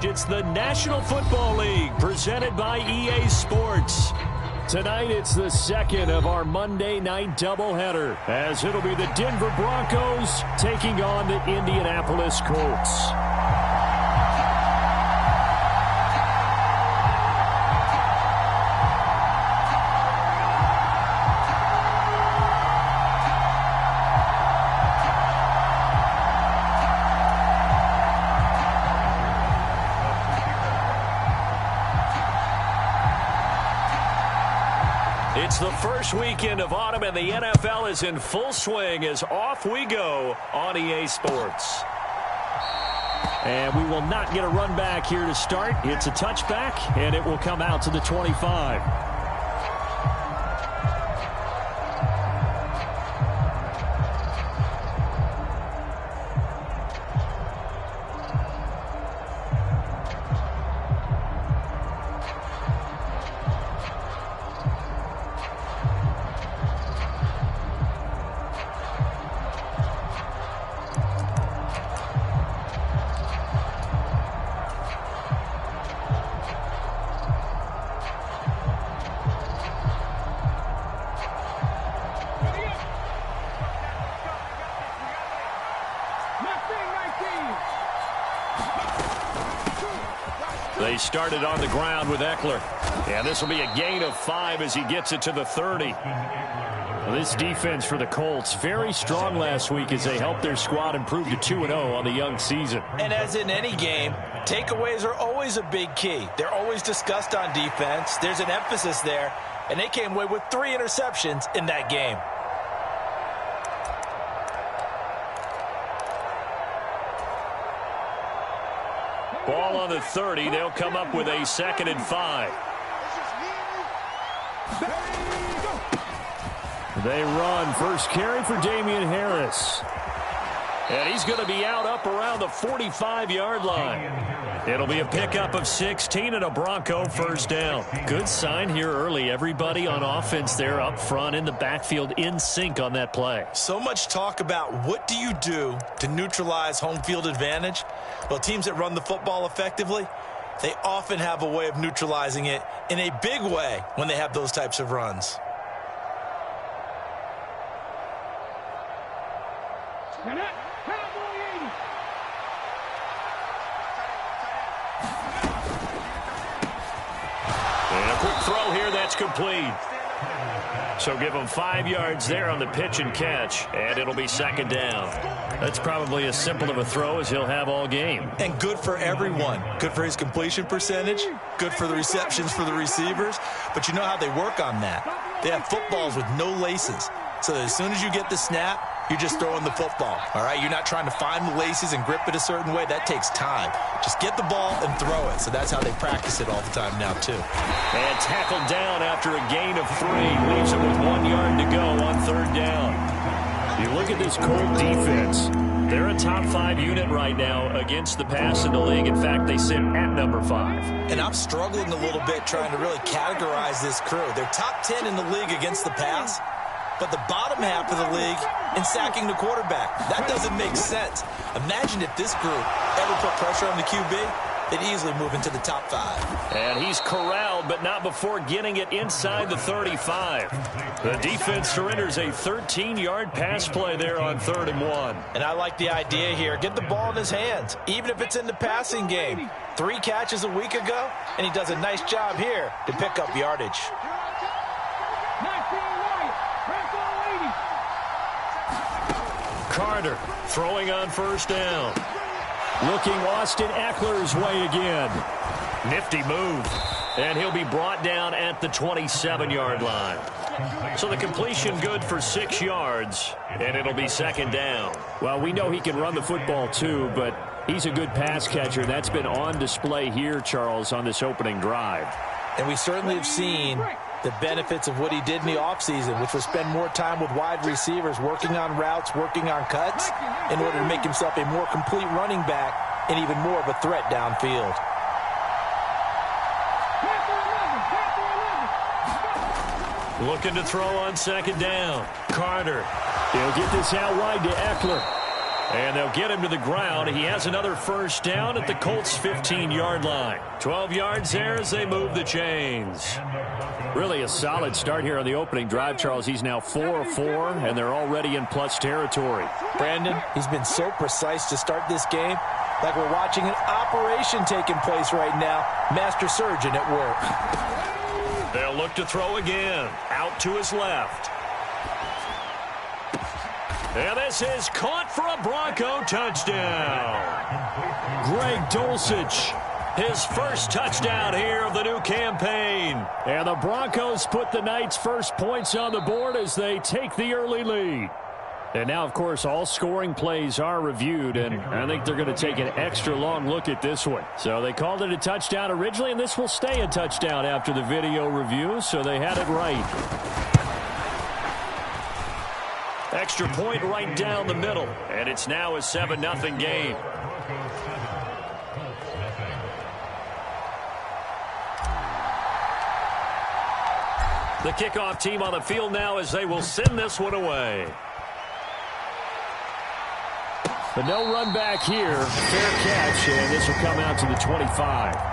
next. It's the National Football League presented by EA Sports. Tonight, it's the second of our Monday night doubleheader, as it'll be the Denver Broncos taking on the Indianapolis Colts. It's the first weekend of autumn, and the NFL is in full swing as off we go on EA Sports. And we will not get a run back here to start. It's a touchback, and it will come out to the 25. They started on the ground with Eckler. And this will be a gain of 5 as he gets it to the 30. Well, this defense for the Colts, very strong last week as they helped their squad improve to 2-0 on the young season. And as in any game, takeaways are always a big key. They're always discussed on defense. There's an emphasis there. And they came away with 3 interceptions in that game. Ball on the 30. They'll come up with a 2nd and 5. They run. First carry for Damian Harris. And he's going to be out up around the 45-yard line. It'll be a pickup of 16 and a Bronco first down. Good sign here early. Everybody on offense there up front in the backfield in sync on that play. So much talk about what do you do to neutralize home field advantage? Well, teams that run the football effectively, they often have a way of neutralizing it in a big way when they have those types of runs. And a quick throw here, that's complete. So give him 5 yards there on the pitch and catch, and it'll be 2nd down. That's probably as simple of a throw as he'll have all game. And good for everyone. Good for his completion percentage. Good for the receptions for the receivers. But you know how they work on that. They have footballs with no laces. So that as soon as you get the snap, you're just throwing the football. All right, you're not trying to find the laces and grip it a certain way. That takes time. Just get the ball and throw it. So that's how they practice it all the time now, too. And tackled down after a gain of 3. Leaves him with 1 yard to go on 3rd down. You look at this Colt defense. They're a top 5 unit right now against the pass in the league. In fact, they sit at number 5. And I'm struggling a little bit trying to really categorize this crew. They're top 10 in the league against the pass, but the bottom half of the league in sacking the quarterback. That doesn't make sense. Imagine if this group ever put pressure on the QB, they'd easily move into the top 5. And he's corralled, but not before getting it inside the 35. The defense surrenders a 13-yard pass play there on 3rd and 1. And I like the idea here. Get the ball in his hands, even if it's in the passing game. 3 catches a week ago, and he does a nice job here to pick up yardage. Carter throwing on 1st down. Looking Austin Eckler's way again. Nifty move. And he'll be brought down at the 27-yard line. So the completion good for 6 yards, and it'll be 2nd down. Well, we know he can run the football too, but he's a good pass catcher. That's been on display here, Charles, on this opening drive. And we certainly have seen the benefits of what he did in the offseason, which was spend more time with wide receivers, working on routes, working on cuts, in order to make himself a more complete running back and even more of a threat downfield. Looking to throw on 2nd down. Carter. He'll get this out wide to Eckler. And they'll get him to the ground. He has another first down at the Colts' 15-yard line. 12 yards there as they move the chains. Really a solid start here on the opening drive, Charles. He's now 4 of 4, and they're already in plus territory. Brandon, he's been so precise to start this game, like we're watching an operation taking place right now. Master surgeon at work. They'll look to throw again. Out to his left. And this is caught for a Bronco touchdown. Greg Dulcich, his first touchdown here of the new campaign. And the Broncos put the Knights' first points on the board as they take the early lead. And now, of course, all scoring plays are reviewed, and I think they're going to take an extra long look at this one. So they called it a touchdown originally, and this will stay a touchdown after the video review, so they had it right. Extra point right down the middle, and it's now a 7-0 game. The kickoff team on the field now as they will send this one away. But no run back here. Fair catch, and this will come out to the 25.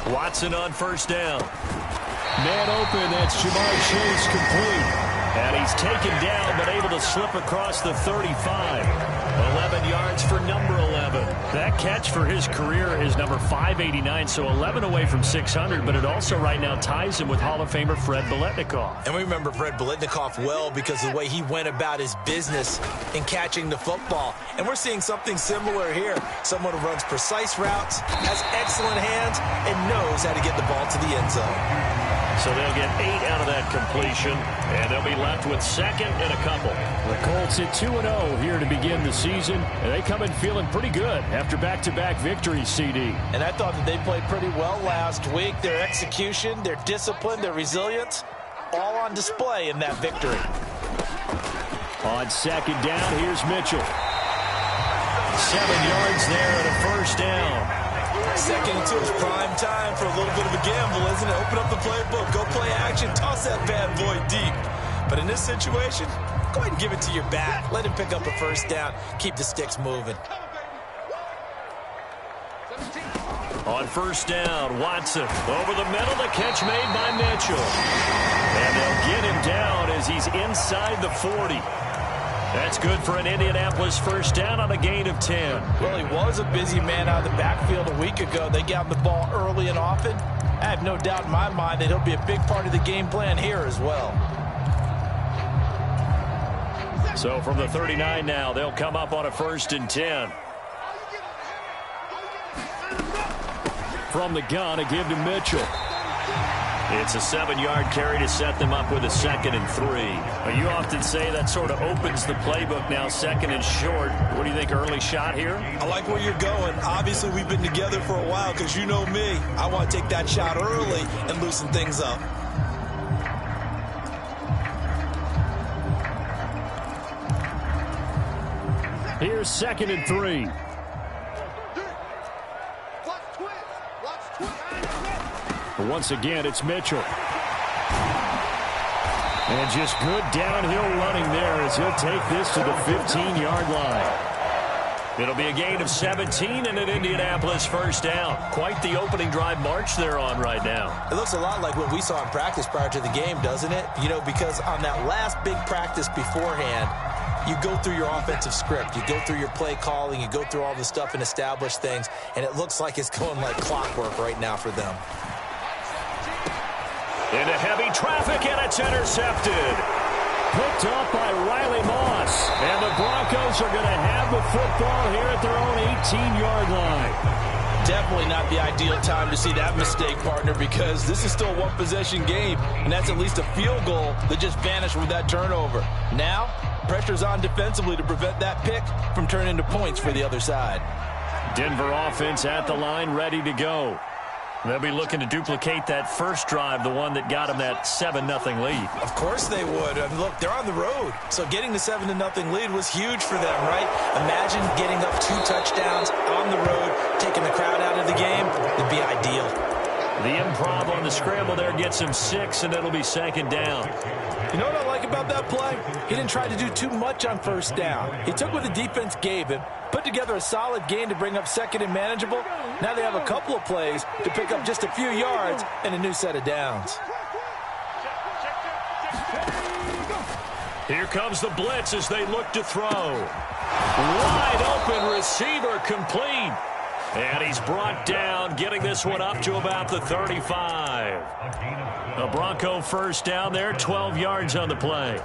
Watson on first down. Man open, that's Jamar Chase complete. And he's taken down but able to slip across the 35. 11 yards for number 11. That catch for his career is number 589, so 11 away from 600, but it also right now ties him with Hall of Famer Fred Biletnikoff. And we remember Fred Biletnikoff well because of the way he went about his business in catching the football. And we're seeing something similar here. Someone who runs precise routes, has excellent hands, and knows how to get the ball to the end zone. So they'll get 8 out of that completion, and they'll be left with second and a couple. The Colts at 2-0 here to begin the season, and they come in feeling pretty good after back-to-back victories, CD. And I thought that they played pretty well last week. Their execution, their discipline, their resilience, all on display in that victory. On second down, here's Mitchell. 7 yards there and a first down. Second and 2 is prime time for a little bit of a gamble, isn't it? Open up the playbook, go play action, toss that bad boy deep. But in this situation, go ahead and give it to your back. Let him pick up a first down. Keep the sticks moving. On first down, Watson over the middle, the catch made by Mitchell. And they'll get him down as he's inside the 40. That's good for an Indianapolis first down on a gain of 10. Well, he was a busy man out of the backfield a week ago. They got him the ball early and often. I have no doubt in my mind that he'll be a big part of the game plan here as well. So from the 39 now, they'll come up on a 1st and 10. From the gun, a give to Mitchell. It's a 7-yard carry to set them up with a 2nd and 3. You often say that sort of opens the playbook now, 2nd and short. What do you think, early shot here? I like where you're going. Obviously, we've been together for a while because you know me. I want to take that shot early and loosen things up. Here's 2nd and 3. Once again, it's Mitchell. And just good downhill running there as he'll take this to the 15-yard line. It'll be a gain of 17 and an Indianapolis first down. Quite the opening drive march they're on right now. It looks a lot like what we saw in practice prior to the game, doesn't it? You know, because on that last big practice beforehand, you go through your offensive script. You go through your play calling. You go through all the stuff and establish things. And it looks like it's going like clockwork right now for them. Into heavy traffic, and it's intercepted. Picked up by Riley Moss. And the Broncos are going to have the football here at their own 18-yard line. Definitely not the ideal time to see that mistake, partner, because this is still a one-possession game, and that's at least a field goal that just vanished with that turnover. Now, pressure's on defensively to prevent that pick from turning into points for the other side. Denver offense at the line, ready to go. They'll be looking to duplicate that first drive, the one that got them that 7-0 lead. Of course they would. I mean, look, they're on the road, so getting the 7-0 lead was huge for them, right? Imagine getting up 2 touchdowns on the road, taking the crowd out of the game. It'd be ideal. The improv on the scramble there gets him 6, and it'll be 2nd down. You know what I like about that play? He didn't try to do too much on first down. He took what the defense gave him, put together a solid gain to bring up 2nd and manageable. Now they have a couple of plays to pick up just a few yards and a new set of downs. Here comes the blitz as they look to throw. Wide open receiver complete. And he's brought down, getting this one up to about the 35. A Bronco first down there, 12 yards on the play.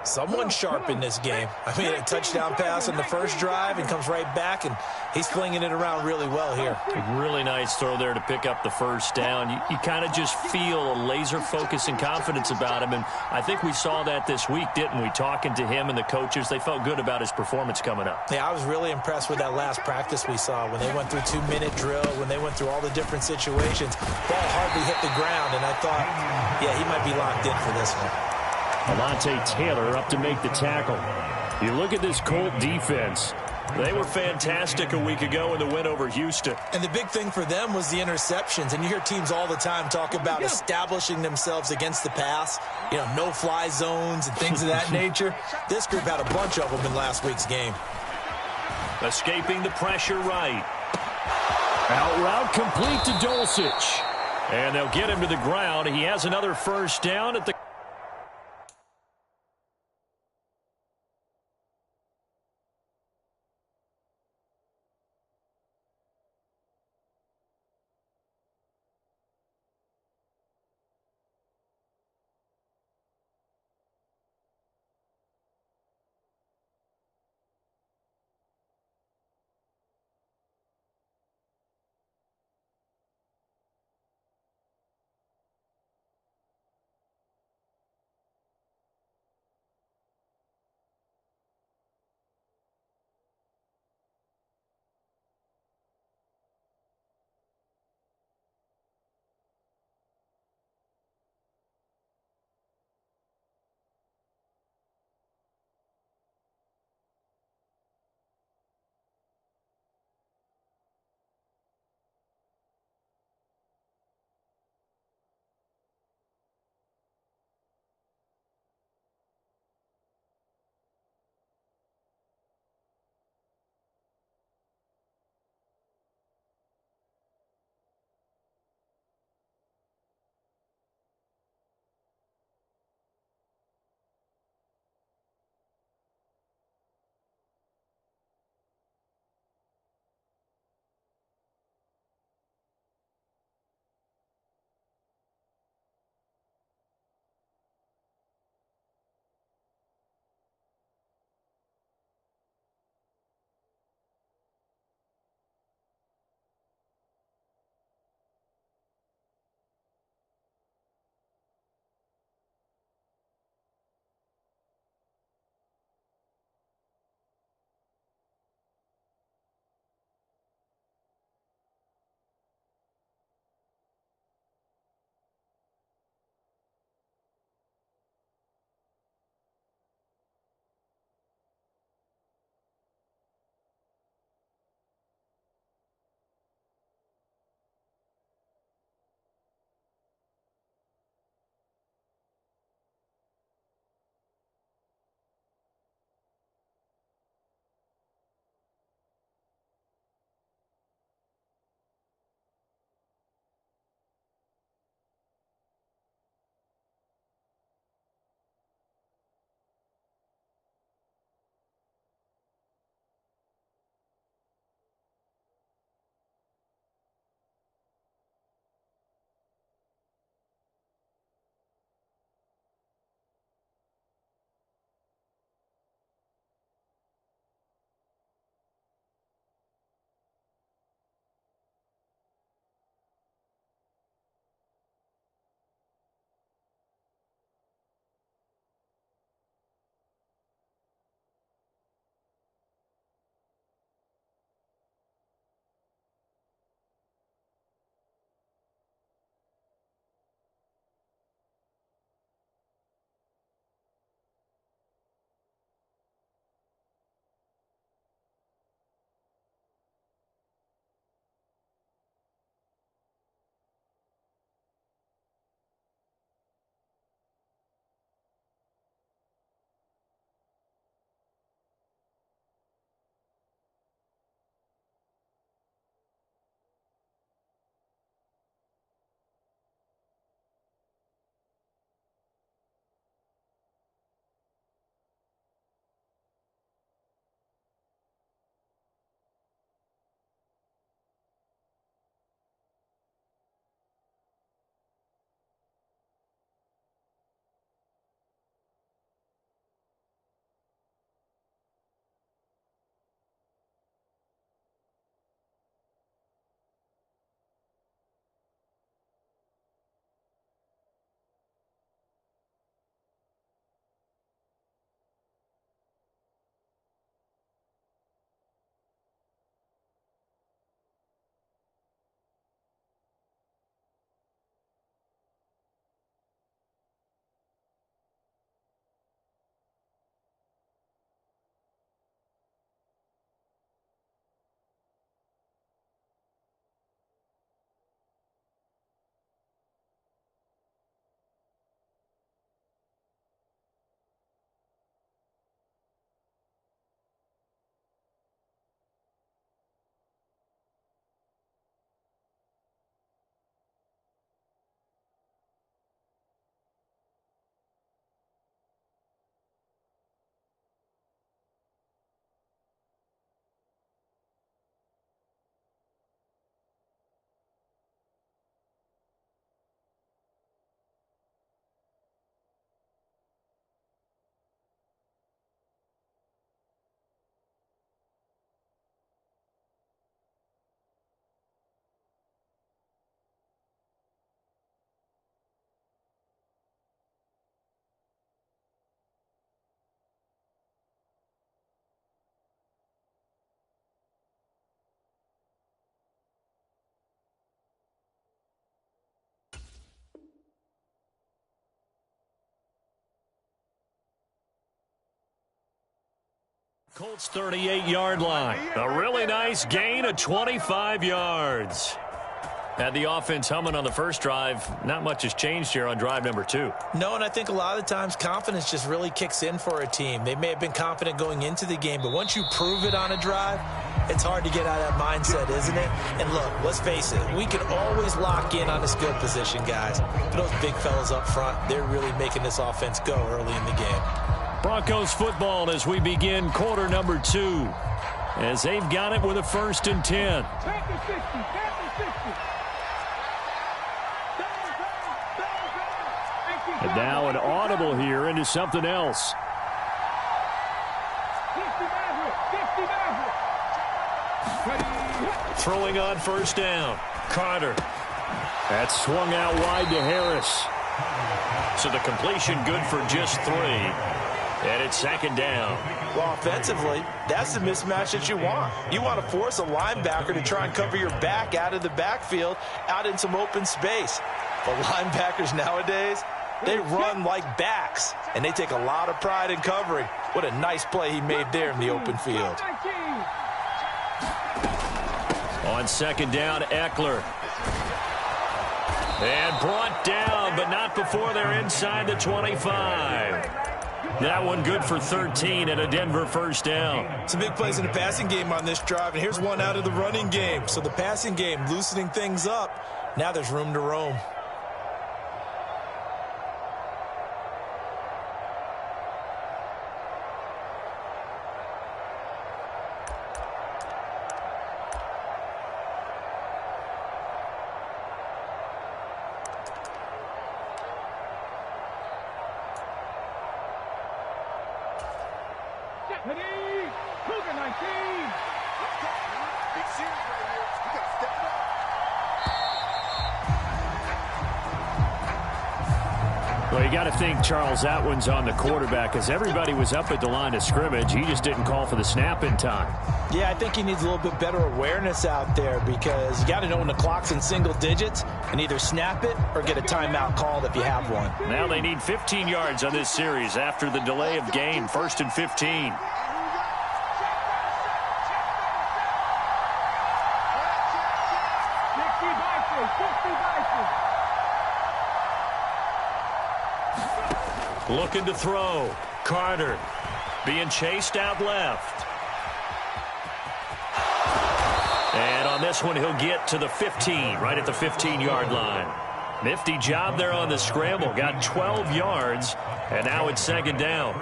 Someone sharp in this game. I mean, a touchdown pass on the first drive and comes right back, and he's flinging it around really well here. A really nice throw there to pick up the first down. You kind of just feel a laser focus and confidence about him, and I think we saw that this week, didn't we? Talking to him and the coaches, they felt good about his performance coming up. Yeah, I was really impressed with that last practice we saw when they went through 2-minute drill, when they went through all the different situations. Ball hardly hit the ground, and I thought, yeah, he might be locked in for this one. Alontae Taylor up to make the tackle. You look at this Colt defense. They were fantastic a week ago in the win over Houston. And the big thing for them was the interceptions. And you hear teams all the time talk about establishing themselves against the pass. You know, no-fly zones and things of that nature. This group had a bunch of them in last week's game. Escaping the pressure right. Out route complete to Dulcich. And they'll get him to the ground. He has another first down at the Colts 38-yard line. A really nice gain of 25 yards. Had the offense humming on the first drive. Not much has changed here on drive number 2. No, and I think a lot of the times confidence just really kicks in for a team. They may have been confident going into the game, but once you prove it on a drive, it's hard to get out of that mindset, isn't it? And look, let's face it, we can always lock in on the skill position, guys. But those big fellas up front, they're really making this offense go early in the game. Broncos football as we begin quarter number 2. As they've got it with a 1st and 10. And now an audible here into something else. Throwing on 1st down. Carter. That's swung out wide to Harris. So the completion good for just 3. And it's 2nd down. Well, offensively, that's the mismatch that you want. You want to force a linebacker to try and cover your back out of the backfield, out in some open space. But linebackers nowadays, they run like backs, and they take a lot of pride in covering. What a nice play he made there in the open field. On 2nd down, Eckler. And brought down, but not before they're inside the 25. That one good for 13 and a Denver 1st down. Some big plays in the passing game on this drive, and here's one out of the running game. So the passing game loosening things up. Now there's room to roam. Well, you got to think, Charles, that one's on the quarterback because everybody was up at the line of scrimmage. He just didn't call for the snap in time. Yeah, I think he needs a little bit better awareness out there because you got to know when the clock's in single digits and either snap it or get a timeout called if you have one. Now they need 15 yards on this series after the delay of game. 1st and 15. Looking to throw. Carter being chased out left. And on this one, he'll get to the 15, right at the 15-yard line. Nifty job there on the scramble. Got 12 yards, and now it's 2nd down.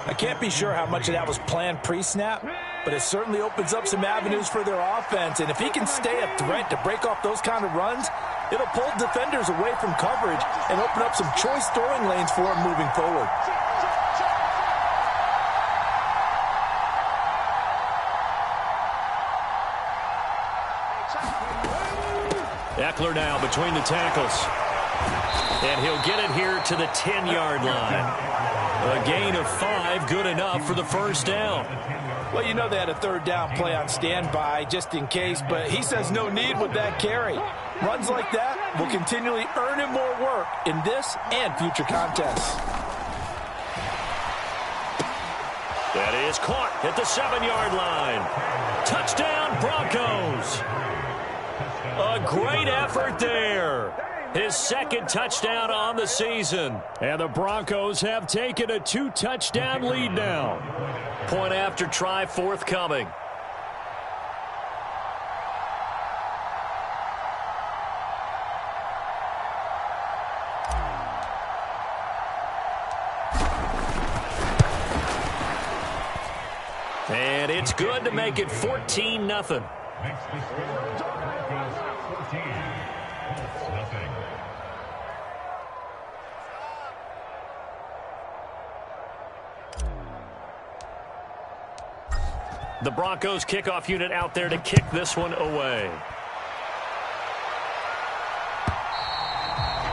I can't be sure how much of that was planned pre-snap, but it certainly opens up some avenues for their offense. And if he can stay a threat to break off those kind of runs, it'll pull defenders away from coverage and open up some choice throwing lanes for him moving forward. Eckler now between the tackles. And he'll get it here to the 10-yard line. A gain of 5, good enough for the 1st down. Well, you know they had a 3rd down play on standby just in case, but he says no need with that carry. Runs like that will continually earn him more work in this and future contests. That is caught at the 7-yard line. Touchdown, Broncos. A great effort there. His 2nd touchdown on the season. And the Broncos have taken a 2-touchdown lead now. Point after try forthcoming. And it's good to make it 14-0. The Broncos kickoff unit out there to kick this one away.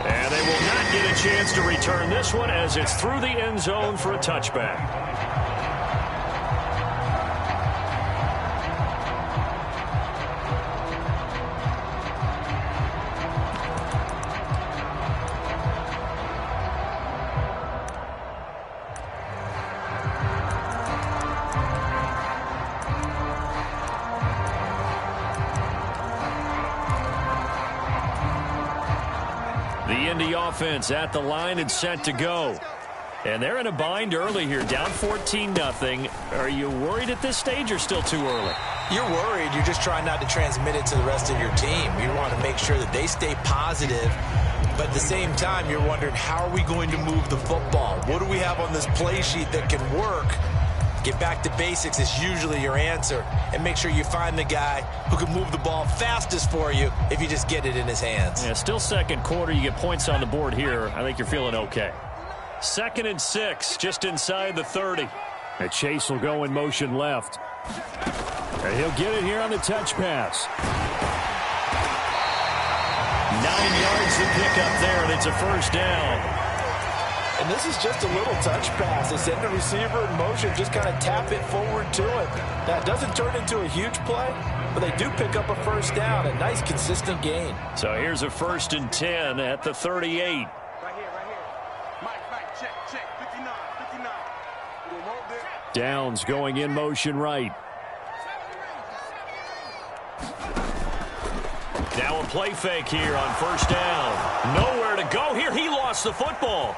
And they will not get a chance to return this one as it's through the end zone for a touchback. The Indy offense at the line and set to go. And they're in a bind early here, down 14-0. Are you worried at this stage or still too early? You're worried. You're just trying not to transmit it to the rest of your team. You want to make sure that they stay positive. But at the same time, you're wondering, how are we going to move the football? What do we have on this play sheet that can work? Get back to basics is usually your answer. And make sure you find the guy who can move the ball fastest for you if you just get it in his hands. Yeah, still second quarter. You get points on the board here. I think you're feeling okay. 2nd and 6, just inside the 30. And Chase will go in motion left. And he'll get it here on the touch pass. 9 yards to pick up there, and it's a first down. And this is just a little touch pass. They send the receiver in motion, just kind of tap it forward to it. That doesn't turn into a huge play, but they do pick up a first down, a nice consistent gain. So here's a 1st and 10 at the 38. Downs going in motion right. Now a play fake here on first down. Nowhere to go here. He lost the football.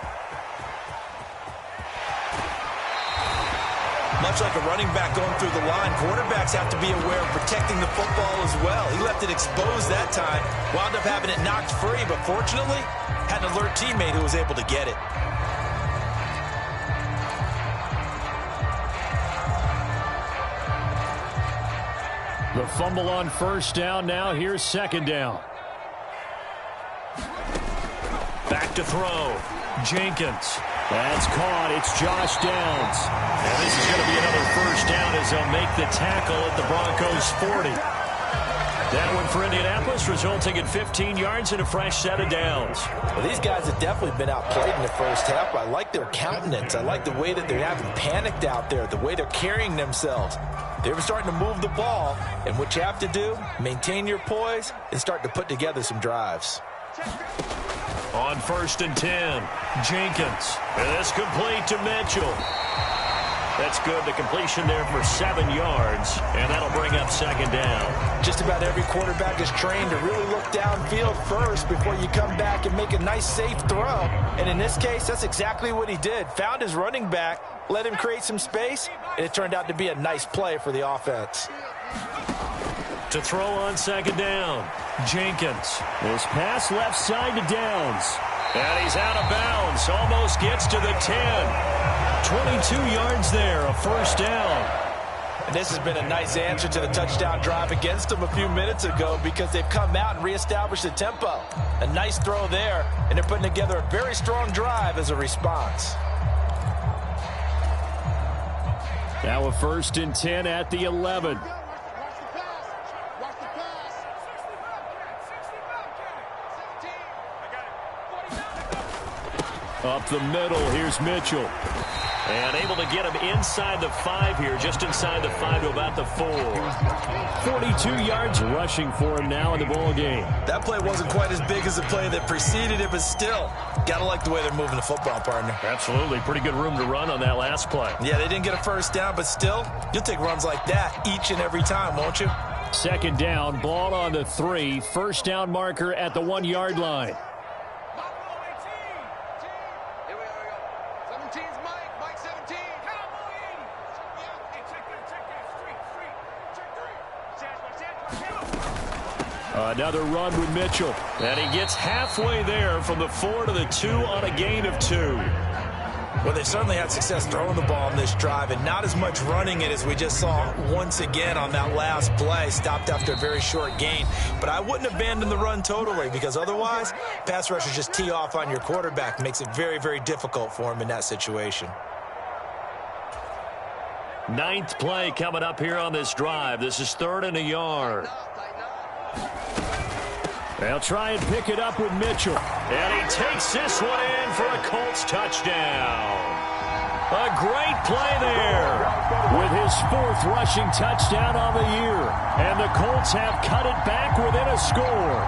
Much like a running back going through the line, quarterbacks have to be aware of protecting the football as well. He left it exposed that time, wound up having it knocked free, but fortunately, had an alert teammate who was able to get it. The fumble on first down. Now here's 2nd down. Back to throw. Jenkins. That's caught. It's Josh Downs. And this is going to be another first down as they'll make the tackle at the Broncos 40. That one for Indianapolis, resulting in 15 yards and a fresh set of downs. Well, these guys have definitely been outplayed in the first half. I like their countenance. I like the way that they haven't panicked out there, the way they're carrying themselves. They were starting to move the ball, and what you have to do, maintain your poise and start to put together some drives. On 1st and 10, Jenkins. And this complete to Mitchell. That's good. The completion there for 7 yards, and that'll bring up 2nd down. Just about every quarterback is trained to really look downfield first before you come back and make a nice, safe throw. And in this case, that's exactly what he did. Found his running back, let him create some space, and it turned out to be a nice play for the offense. To throw on 2nd down, Jenkins. This pass left side to Downs. And he's out of bounds. Almost gets to the 10. 22 yards there, a first down. And this has been a nice answer to the touchdown drive against them a few minutes ago because they've come out and reestablished the tempo. A nice throw there, and they're putting together a very strong drive as a response. Now a 1st and 10 at the 11. Up the middle, here's Mitchell. And able to get him inside the 5 here, just inside the 5 to about the 4. 42 yards rushing for him now in the ball game. That play wasn't quite as big as the play that preceded it, but still, gotta like the way they're moving the football, partner. Absolutely. Pretty good room to run on that last play. Yeah, they didn't get a first down, but still, you'll take runs like that each and every time, won't you? 2nd down, ball on the 3. First down marker at the 1-yard line. Another run with Mitchell. And he gets halfway there from the 4 to the 2 on a gain of 2. Well, they certainly had success throwing the ball on this drive and not as much running it as we just saw once again on that last play. Stopped after a very short gain. But I wouldn't abandon the run totally because otherwise, pass rushers just tee off on your quarterback. Makes it very, very difficult for him in that situation. 9th play coming up here on this drive. This is 3rd and a yard. They'll try and pick it up with Mitchell. And he takes this one in for a Colts touchdown. A great play there with his 4th rushing touchdown on the year. And the Colts have cut it back within a score.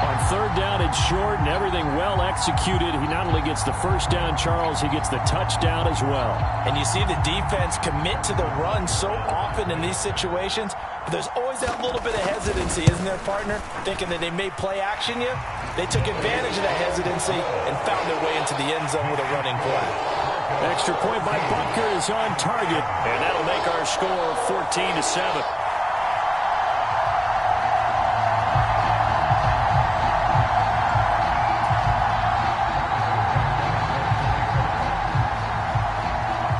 On 3rd down and short and everything well executed, he not only gets the first down, Charles, he gets the touchdown as well. And you see the defense commit to the run so often in these situations. But there's always that little bit of hesitancy, isn't there, partner? Thinking that they may play action you. They took advantage of that hesitancy and found their way into the end zone with a running play. Extra point by Butker is on target, and that'll make our score 14-7.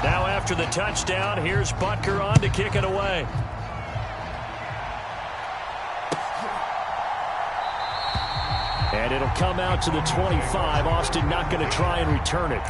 Now after the touchdown, here's Butker on to kick it away. And it'll come out to the 25. Austin not going to try and return it.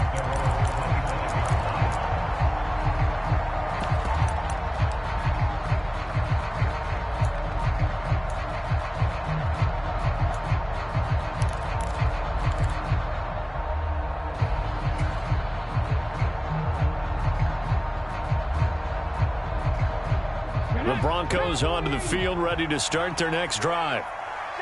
The Broncos onto the field, ready to start their next drive.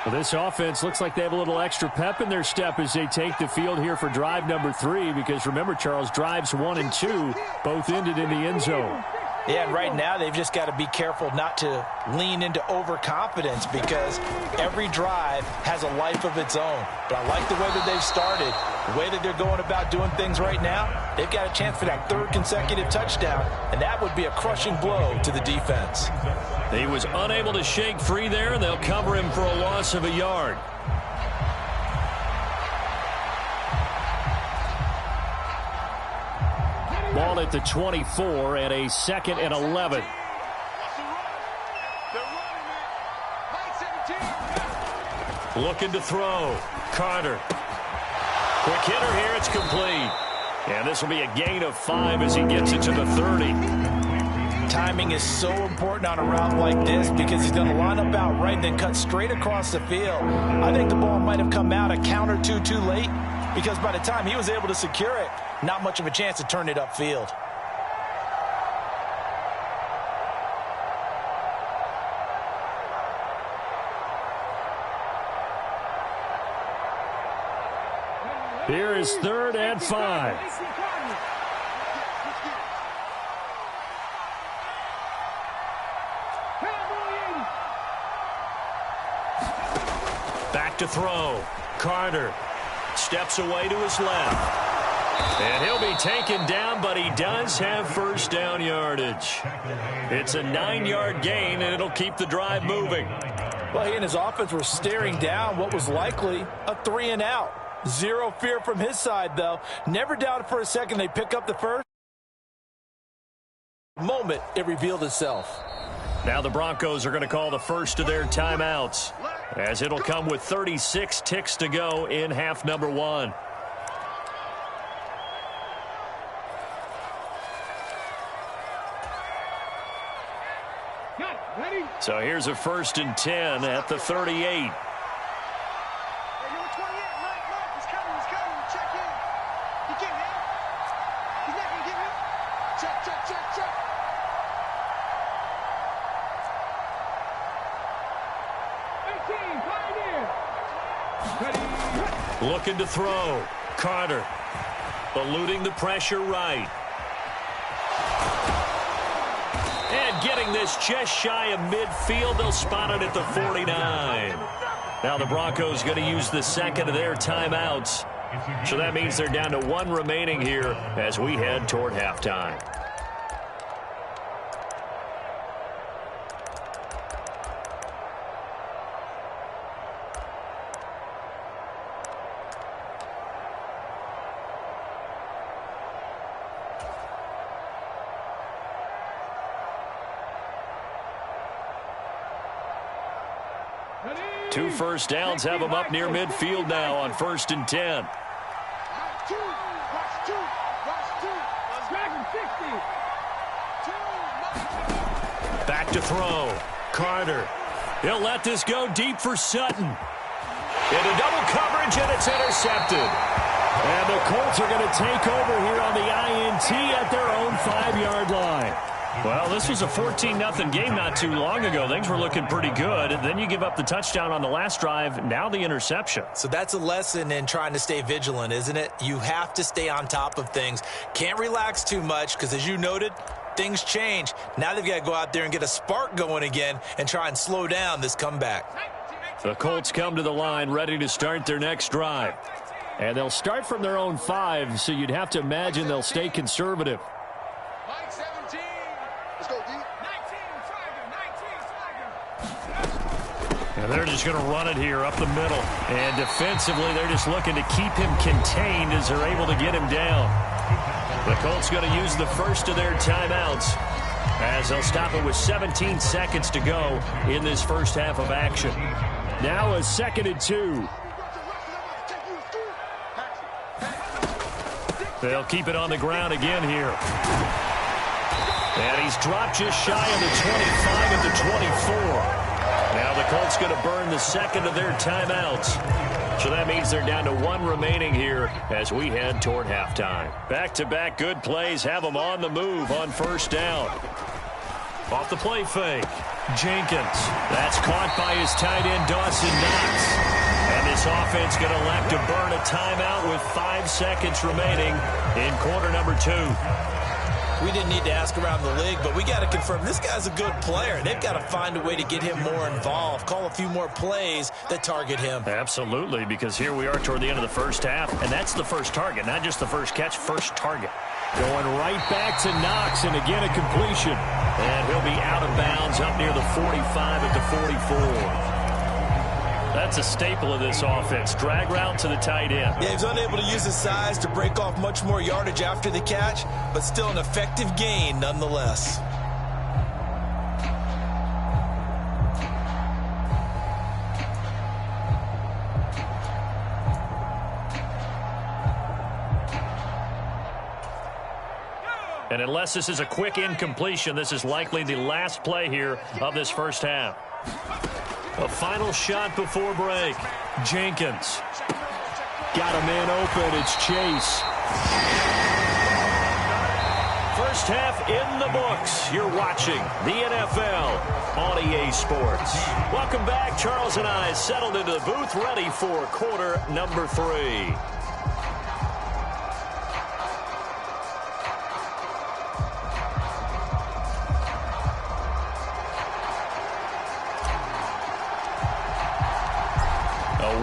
Well, this offense looks like they have a little extra pep in their step as they take the field here for drive number 3, because remember, Charles, drives 1 and 2 both ended in the end zone. Yeah, and right now they've just got to be careful not to lean into overconfidence, because every drive has a life of its own. But I like the way that they've started, the way that they're going about doing things right now. They've got a chance for that 3rd consecutive touchdown, and that would be a crushing blow to the defense. He was unable to shake free there, and they'll cover him for a loss of a yard. Ball at the 24 and a 2nd and 11. Looking to throw. Carter. Quick hitter here. It's complete. And this will be a gain of 5 as he gets it to the 30. Timing is so important on a route like this, because he's going to line up out right and then cut straight across the field. I think the ball might have come out a count or two too late, because by the time he was able to secure it, not much of a chance to turn it upfield. Here is 3rd and 5. Back to throw. Carter steps away to his left. And he'll be taken down, but he does have first down yardage. It's a 9-yard gain, and it'll keep the drive moving. Well, he and his offense were staring down what was likely a 3-and-out. Zero fear from his side, though. Never doubted for a second they pick up the first. The moment it revealed itself. Now the Broncos are going to call the first of their timeouts, as it'll come with 36 ticks to go in half number 1. So here's a 1st and 10 at the 38. Looking to throw. Carter eluding the pressure right. And getting this just shy of midfield. They'll spot it at the 49. Now the Broncos going to use the 2nd of their timeouts. So that means they're down to 1 remaining here as we head toward halftime. Two first downs have them up near midfield now on 1st and 10. Back to throw. Carter. He'll let this go deep for Sutton. Into double coverage, and it's intercepted. And the Colts are going to take over here on the INT at their own 5-yard line. Well, this was a 14-0 game not too long ago. Things were looking pretty good. And then you give up the touchdown on the last drive. Now the interception. So that's a lesson in trying to stay vigilant, isn't it? You have to stay on top of things. Can't relax too much because, as you noted, things change. Now they've got to go out there and get a spark going again and try and slow down this comeback. The Colts come to the line ready to start their next drive. And they'll start from their own 5, so you'd have to imagine they'll stay conservative. Mike 17. Let's go, D. 19, And they're just going to run it here up the middle. And defensively, they're just looking to keep him contained as they're able to get him down. The Colts going to use the first of their timeouts as they'll stop it with 17 seconds to go in this first half of action. Now a 2nd and 2. They'll keep it on the ground again here. And he's dropped just shy of the 25 at the 24. Now the Colts going to burn the second of their timeouts. So that means they're down to 1 remaining here as we head toward halftime. Back-to-back good plays have them on the move on first down. Off the play fake. Jenkins. That's caught by his tight end, Dawson Knox. And this offense going to elect to burn a timeout with 5 seconds remaining in quarter number 2. We didn't need to ask around the league, but we got to confirm this guy's a good player. They've got to find a way to get him more involved, call a few more plays that target him. Absolutely, because here we are toward the end of the first half, and that's the first target, not just the first catch, first target. Going right back to Knox, and again a completion. And he'll be out of bounds up near the 45 at the 44. That's a staple of this offense. Drag route to the tight end. Yeah, he's unable to use his size to break off much more yardage after the catch, but still an effective gain nonetheless. And unless this is a quick incompletion, this is likely the last play here of this first half. A final shot before break. Jenkins. Got a man open. It's Chase. First half in the books. You're watching the NFL on EA Sports. Welcome back. Charles and I settled into the booth ready for quarter number 3.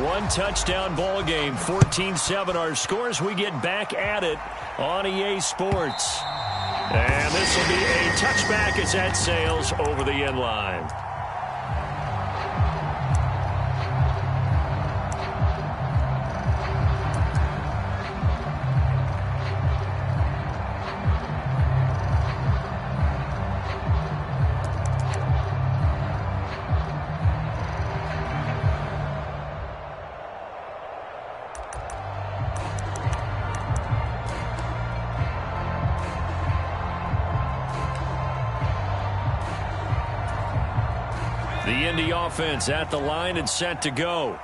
One-touchdown ball game, 14-7 our scores. We get back at it on EA Sports. And this will be a touchback as that sails over the end line. The Indy offense at the line and set to go.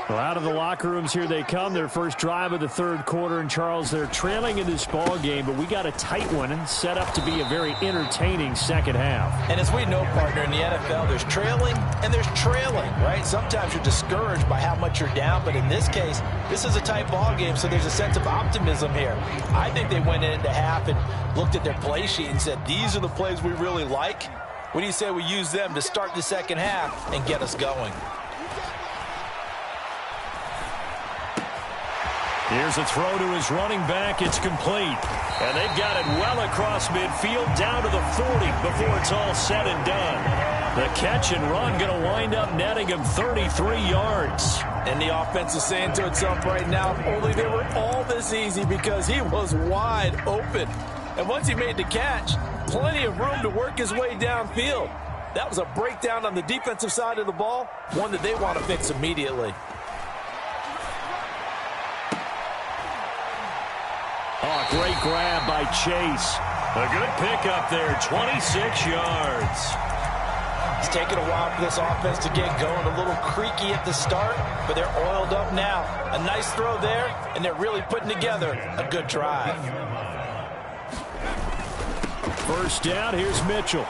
Well, out of the locker rooms here they come. Their first drive of the third quarter. And, Charles, they're trailing in this ball game, but we got a tight one and set up to be a very entertaining second half. And as we know, partner, in the NFL, there's trailing and there's trailing, right? Sometimes you're discouraged by how much you're down, but in this case, this is a tight ball game, so there's a sense of optimism here. I think they went into half and looked at their play sheet and said, these are the plays we really like. What do you say we use them to start the second half and get us going? Here's a throw to his running back. It's complete. And they've got it well across midfield down to the 40 before it's all said and done. The catch and run going to wind up netting him 33 yards. And the offense is saying to itself right now, if only they were all this easy, because he was wide open. And once he made the catch, plenty of room to work his way downfield. That was a breakdown on the defensive side of the ball, one that they want to fix immediately. Oh, great grab by Chase. A good pickup there, 26 yards. It's taken a while for this offense to get going. A little creaky at the start, but they're oiled up now. A nice throw there, and they're really putting together a good drive. First down, here's Mitchell.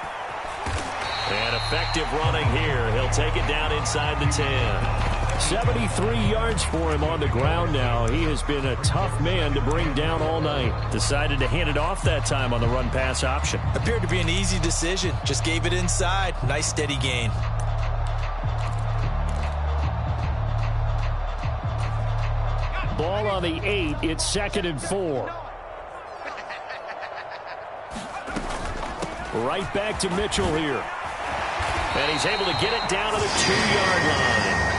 And effective running here. He'll take it down inside the 10. 73 yards for him on the ground now. He has been a tough man to bring down all night. Decided to hand it off that time on the run-pass option. Appeared to be an easy decision. Just gave it inside. Nice steady gain. Ball on the 8. It's 2nd and 4. Right back to Mitchell here. And he's able to get it down to the 2-yard line.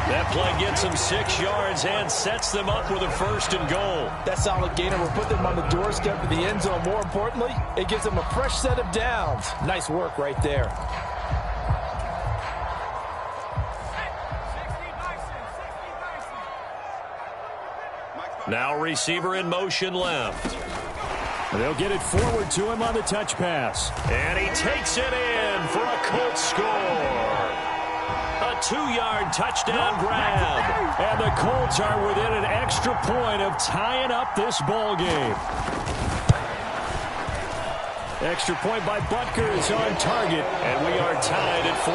That play gets them 6 yards and sets them up with a 1st and goal. That solid gainer will put them on the doorstep of the end zone. More importantly, it gives them a fresh set of downs. Nice work right there. Now receiver in motion left. They'll get it forward to him on the touch pass. And he takes it in for a Colts score. A 2-yard touchdown grab. And the Colts are within an extra point of tying up this ball game. Extra point by Butker is on target. And we are tied at 14.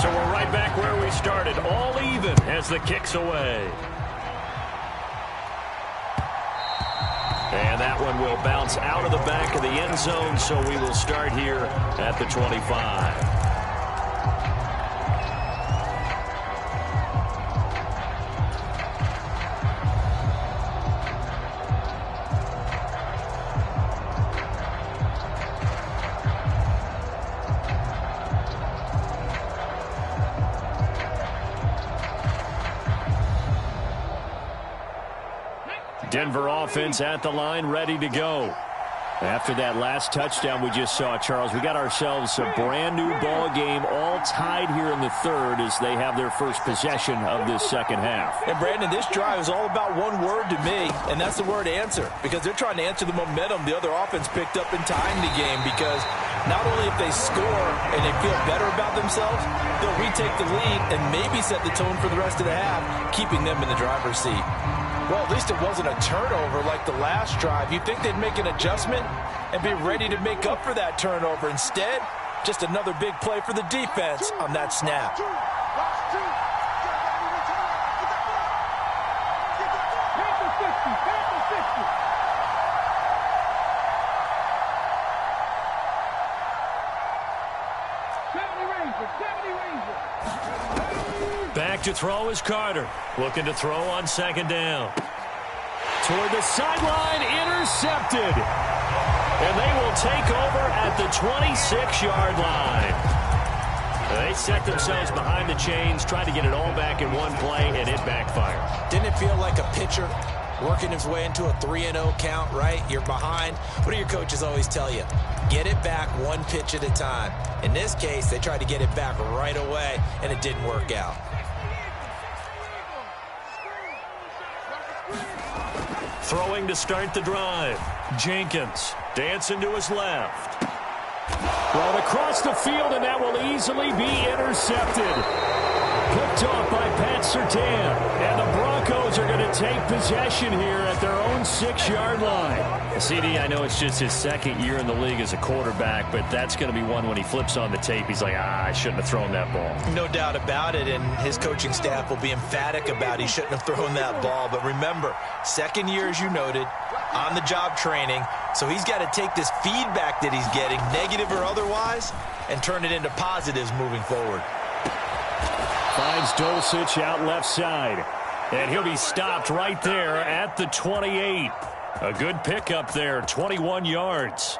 So we're right back where we started. All even as the kick's away. And that one will bounce out of the back of the end zone, so we will start here at the 25. Denver offense at the line, ready to go. After that last touchdown we just saw, Charles, we got ourselves a brand new ball game, all tied here in the 3rd as they have their first possession of this 2nd half. And Brandon, this drive is all about one word to me, and that's the word answer, because they're trying to answer the momentum the other offense picked up in tying the game, because not only if they score and they feel better about themselves, they'll retake the lead and maybe set the tone for the rest of the half, keeping them in the driver's seat. Well, at least it wasn't a turnover like the last drive. You'd think they'd make an adjustment and be ready to make up for that turnover. Instead, just another big play for the defense on that snap. Back to throw is Carter. Looking to throw on 2nd down. Toward the sideline, intercepted. And they will take over at the 26-yard line. They set themselves behind the chains, tried to get it all back in one play, and it backfired. Didn't it feel like a pitcher working his way into a 3-0 count, right? You're behind. What do your coaches always tell you? Get it back one pitch at a time. In this case, they tried to get it back right away, and it didn't work out. Throwing to start the drive. Jenkins dancing to his left. Thrown across the field, and that will easily be intercepted. Picked off by Pat Surtain. And the Broncos are going to take possession here at their own 6-yard line. CD, I know it's just his 2nd year in the league as a quarterback, but that's going to be one when he flips on the tape. He's like, I shouldn't have thrown that ball. No doubt about it, and his coaching staff will be emphatic about he shouldn't have thrown that ball. But remember, 2nd year, as you noted, on-the-job training, so he's got to take this feedback that he's getting, negative or otherwise, and turn it into positives moving forward. Finds Dulcich out left side. And he'll be stopped right there at the 28. A good pickup there, 21 yards.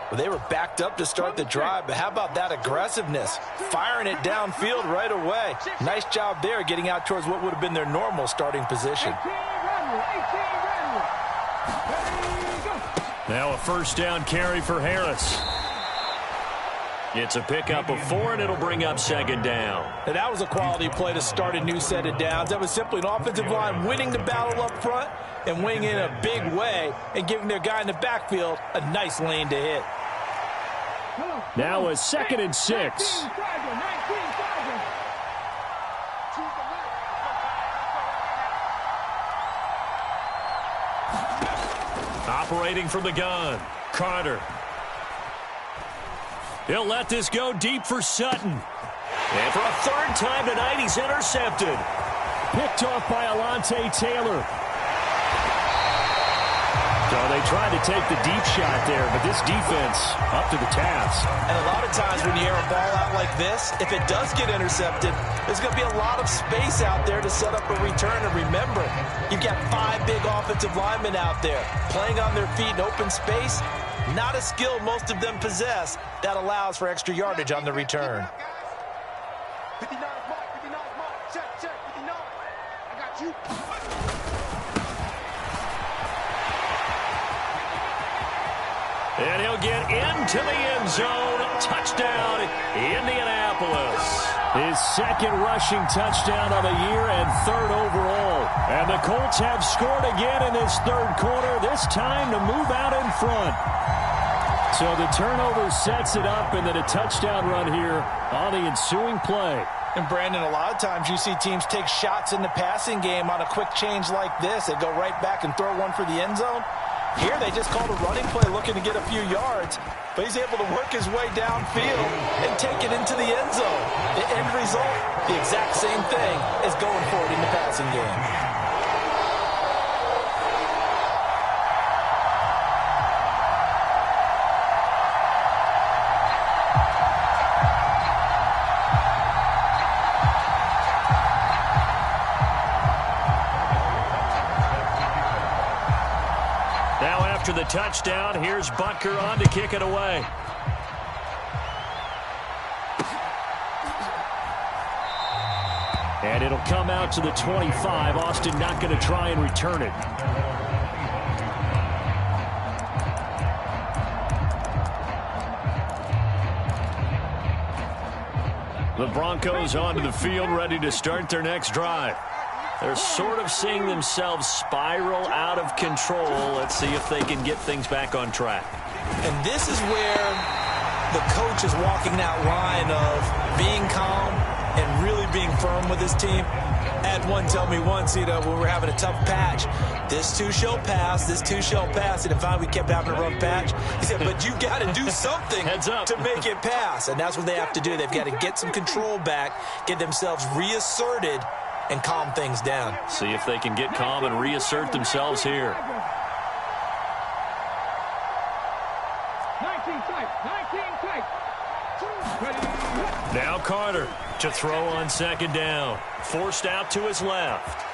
Well, they were backed up to start the drive, but how about that aggressiveness? Firing it downfield right away. Nice job there getting out towards what would have been their normal starting position. Now a 1st down carry for Harris. It's a pickup of 4, and it'll bring up 2nd down. And that was a quality play to start a new set of downs. That was simply an offensive line winning the battle up front and winning in a big way and giving their guy in the backfield a nice lane to hit. Now a 2nd and 6. Operating from the gun, Carter. He'll let this go deep for Sutton. And for a third time tonight, he's intercepted. Picked off by Alontae Taylor. So they tried to take the deep shot there, but this defense up to the task. And a lot of times when you air a ball out like this, if it does get intercepted, there's going to be a lot of space out there to set up a return. And remember, you've got 5 big offensive linemen out there playing on their feet in open space. Not a skill most of them possess that allows for extra yardage on the return. 59 mark, 59 mark. Check, 59. I got you. And he'll get into the end zone. Touchdown, Indianapolis. His second rushing touchdown of the year and third overall. And the Colts have scored again in this third quarter, this time to move out in front. So the turnover sets it up, and then a touchdown run here on the ensuing play. And Brandon, a lot of times you see teams take shots in the passing game on a quick change like this. They go right back and throw one for the end zone. Here they just called a running play looking to get a few yards, but he's able to work his way downfield and take it into the end zone. The end result, the exact same thing as going for it in the passing game. After the touchdown, here's Butker on to kick it away. And it'll come out to the 25. Austin not going to try and return it. The Broncos onto the field, ready to start their next drive. They're sort of seeing themselves spiral out of control. Let's see if they can get things back on track. And this is where the coach is walking that line of being calm and really being firm with his team. I had one tell me once, when we were having a tough patch, this too shall pass, this too shall pass. And if we kept having a rough patch, he said, but you got to do something to make it pass. And that's what they have to do. They've got to get some control back, get themselves reasserted, and calm things down. See if they can get calm and reassert themselves here. 19 tight. Now Carter to throw on second down. Forced out to his left.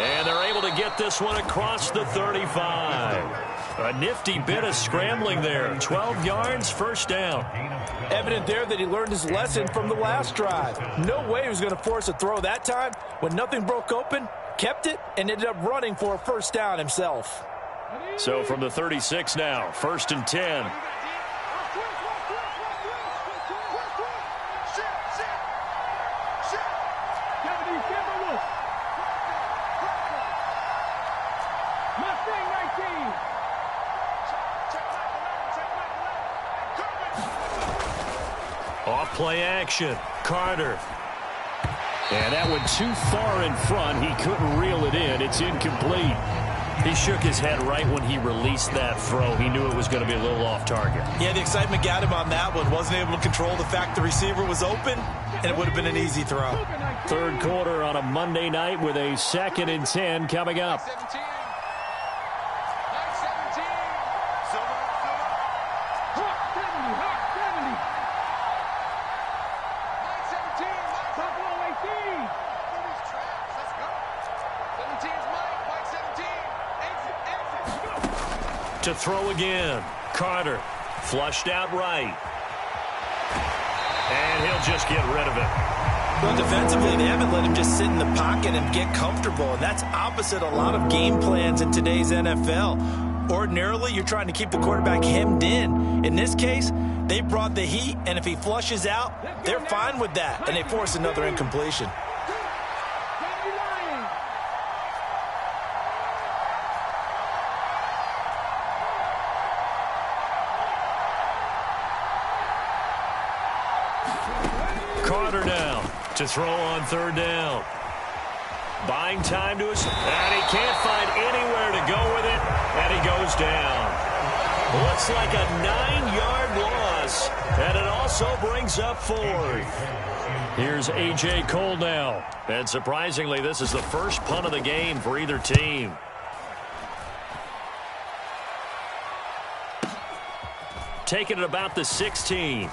And they're able to get this one across the 35. A nifty bit of scrambling there. 12 yards, first down. Evident there that he learned his lesson from the last drive. No way he was going to force a throw that time. When nothing broke open, kept it, and ended up running for a first down himself. So from the 36 now, 1st and 10. Off-play action. Carter. And that one too far in front. He couldn't reel it in. It's incomplete. He shook his head right when he released that throw. He knew it was going to be a little off target. Yeah, the excitement got him on that one. Wasn't able to control the fact the receiver was open, and it would have been an easy throw. Third quarter on a Monday night with a 2nd and 10 coming up. To throw again. Carter flushed out right. And he'll just get rid of it. Well, defensively, they haven't let him just sit in the pocket and get comfortable, and that's opposite a lot of game plans in today's NFL. Ordinarily, you're trying to keep the quarterback hemmed in. In this case, they brought the heat, and if he flushes out, they're fine with that, and they force another incompletion. Carter now to throw on 3rd down. Buying time to his, and he can't find anywhere to go with it, and he goes down. Looks like a 9-yard loss. whistle brings up fourth. Here's A.J. Cole now. And surprisingly, this is the first punt of the game for either team. Taking it about the 16.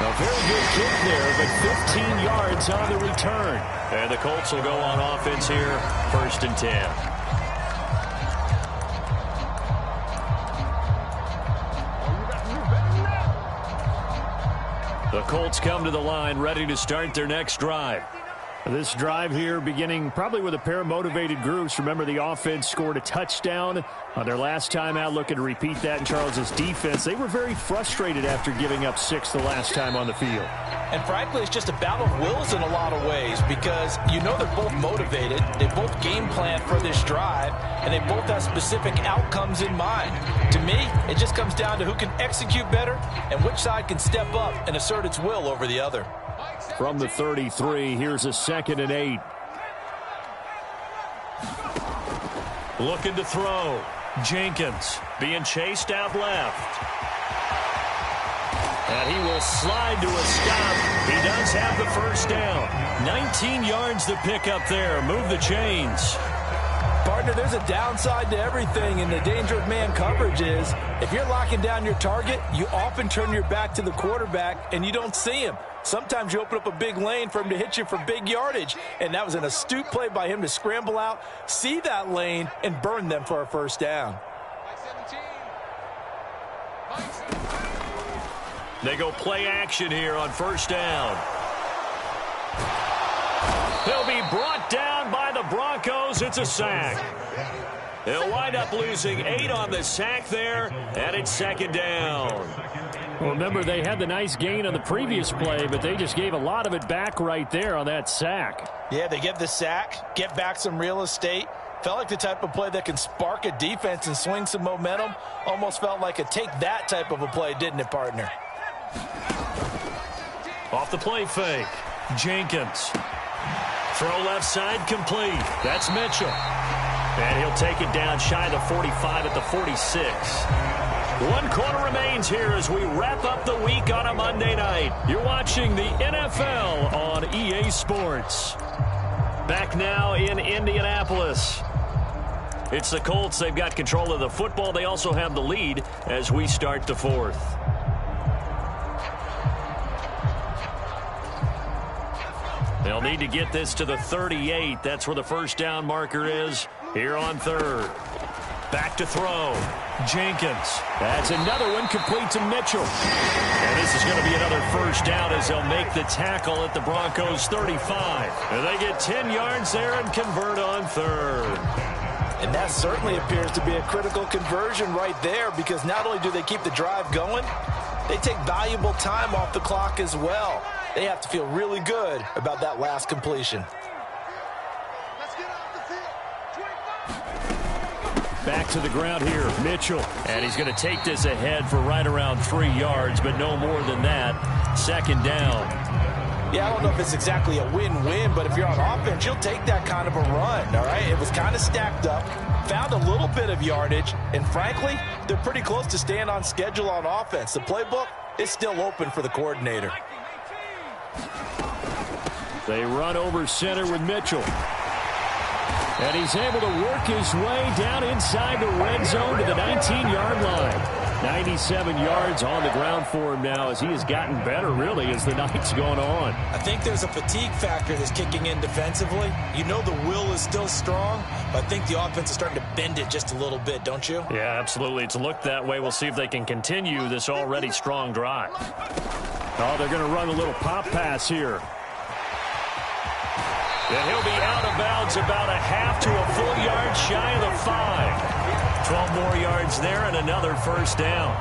A very good kick there, but 15 yards on the return. And the Colts will go on offense here, 1st and 10. The Colts come to the line, ready to start their next drive. This drive here beginning probably with a pair of motivated groups. Remember, the offense scored a touchdown on their last time out, looking to repeat that in Charles's defense. They were very frustrated after giving up 6 the last time on the field. And frankly, it's just a battle of wills in a lot of ways because you know they're both motivated. They both game plan for this drive, and they both have specific outcomes in mind. To me, it just comes down to who can execute better and which side can step up and assert its will over the other. From the 33, here's a 2nd and 8. Looking to throw. Jenkins being chased out left. And he will slide to a stop. He does have the first down. 19 yards to pick up there. Move the chains. Partner, there's a downside to everything, and the danger of man coverage is if you're locking down your target, you often turn your back to the quarterback and you don't see him. Sometimes you open up a big lane for him to hit you for big yardage, and that was an astute play by him to scramble out, see that lane, and burn them for a first down. They go play action here on 1st down. He'll be brought down by the Broncos. It's a sack. They'll wind up losing 8 on the sack there, and it's 2nd down. Well, remember, they had the nice gain on the previous play, but they just gave a lot of it back right there on that sack. Yeah, they get the sack, get back some real estate. Felt like the type of play that can spark a defense and swing some momentum. Almost felt like a take-that type of a play, didn't it, partner? Off the play fake. Jenkins. Throw left side complete. That's Mitchell. And he'll take it down shy of the 45 at the 46. 1 quarter remains here as we wrap up the week on a Monday night. You're watching the NFL on EA Sports. Back now in Indianapolis. It's the Colts. They've got control of the football. They also have the lead as we start the 4th. They'll need to get this to the 38. That's where the first down marker is here on 3rd. Back to throw. Jenkins. That's another one complete to Mitchell. And this is going to be another first down as they'll make the tackle at the Broncos 35. And they get 10 yards there and convert on 3rd. And that certainly appears to be a critical conversion right there because not only do they keep the drive going, they take valuable time off the clock as well. They have to feel really good about that last completion. Back to the ground here, Mitchell. And he's going to take this ahead for right around 3 yards, but no more than that. 2nd down. Yeah, I don't know if it's exactly a win-win, but if you're on offense, you'll take that kind of a run, all right? It was kind of stacked up, found a little bit of yardage, and frankly, they're pretty close to staying on schedule on offense. The playbook is still open for the coordinator. They run over center with Mitchell. And he's able to work his way down inside the red zone to the 19-yard line. 97 yards on the ground for him now as he has gotten better, really, as the night's going on. I think there's a fatigue factor that's kicking in defensively. You know the will is still strong, but I think the offense is starting to bend it just a little bit, don't you? Yeah, absolutely. It's looked that way. We'll see if they can continue this already strong drive. Oh, they're going to run a little pop pass here. And he'll be out of bounds about a half to a full yard shy of the 5. 12 more yards there and another first down.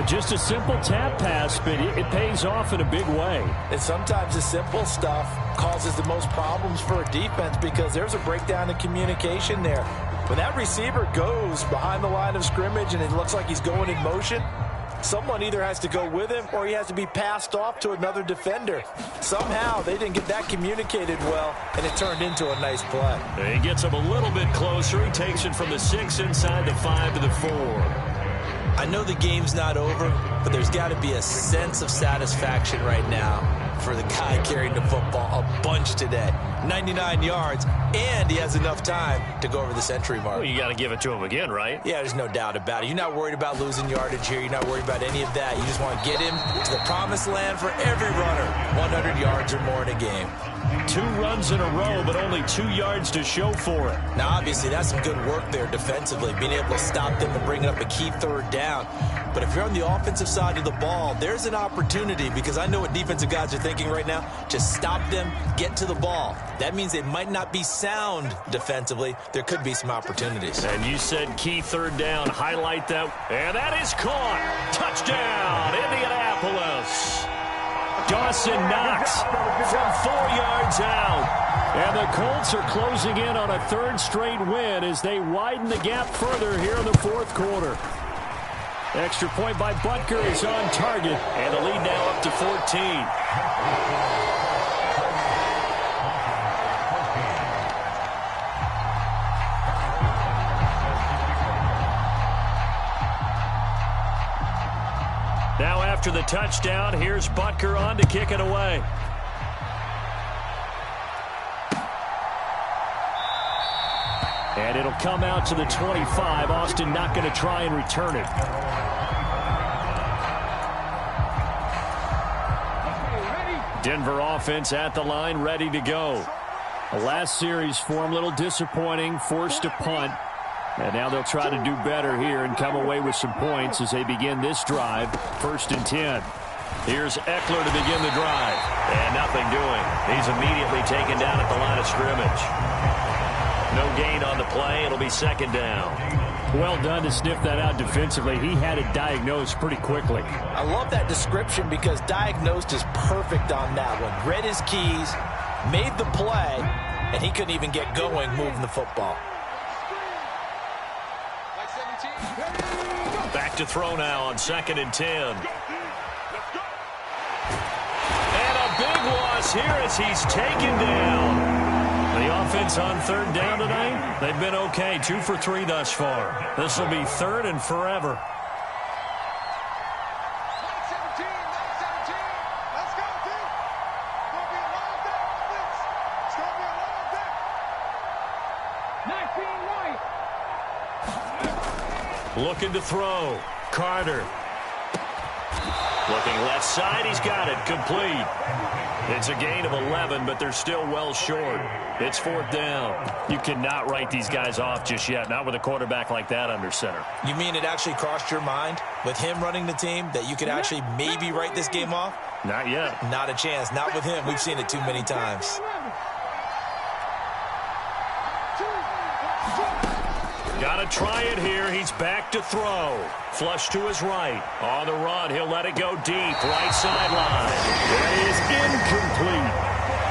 Just a simple tap pass, but it pays off in a big way. And sometimes the simple stuff causes the most problems for a defense because there's a breakdown in communication there. When that receiver goes behind the line of scrimmage and it looks like he's going in motion, someone either has to go with him or he has to be passed off to another defender. Somehow they didn't get that communicated well, and it turned into a nice play. And he gets him a little bit closer. He takes it from the 6 inside the 5 to the 4. I know the game's not over, but there's got to be a sense of satisfaction right now for the guy carrying the football a bunch today. 99 yards, and he has enough time to go over the century mark. Well, you got to give it to him again, right? Yeah, there's no doubt about it. You're not worried about losing yardage here. You're not worried about any of that. You just want to get him to the promised land for every runner. 100 yards or more in a game. 2 runs in a row, but only 2 yards to show for it. Now, obviously, that's some good work there defensively, being able to stop them and bring up a key third down. But if you're on the offensive side of the ball, there's an opportunity, because I know what defensive guys are thinking right now. Just stop them, get to the ball. That means they might not be sound defensively. There could be some opportunities. And you said key third down. Highlight that. And that is caught. Touchdown, Indianapolis. Dawson Knox from 4 yards out. And the Colts are closing in on a 3rd straight win as they widen the gap further here in the 4th quarter. Extra point by Butker is on target, and the lead now up to 14. Now after the touchdown, here's Butker on to kick it away. And it'll come out to the 25. Austin not going to try and return it. Denver offense at the line, ready to go. The last series for him, a little disappointing, forced to punt. And now they'll try to do better here and come away with some points as they begin this drive. 1st and 10. Here's Eckler to begin the drive. And nothing doing. He's immediately taken down at the line of scrimmage. No gain on the play. It'll be 2nd down. Well done to sniff that out defensively. He had it diagnosed pretty quickly. I love that description because diagnosed is perfect on that one. Read his keys, made the play, and he couldn't even get going moving the football. Back to throw now on 2nd and 10. And a big loss here as he's taken down. The offense on 3rd down tonight, they've been okay. 2 for 3 thus far. This will be 3rd and forever. Looking to throw. Carter. Looking left side. He's got it. Complete. It's a gain of 11, but they're still well short. It's 4th down. You cannot write these guys off just yet, not with a quarterback like that under center. You mean it actually crossed your mind with him running the team that you could actually maybe write this game off? Not yet. Not a chance. Not with him. We've seen it too many times. Got to try it here. He's back to throw. Flush to his right. On the run, he'll let it go deep. Right sideline. That is incomplete.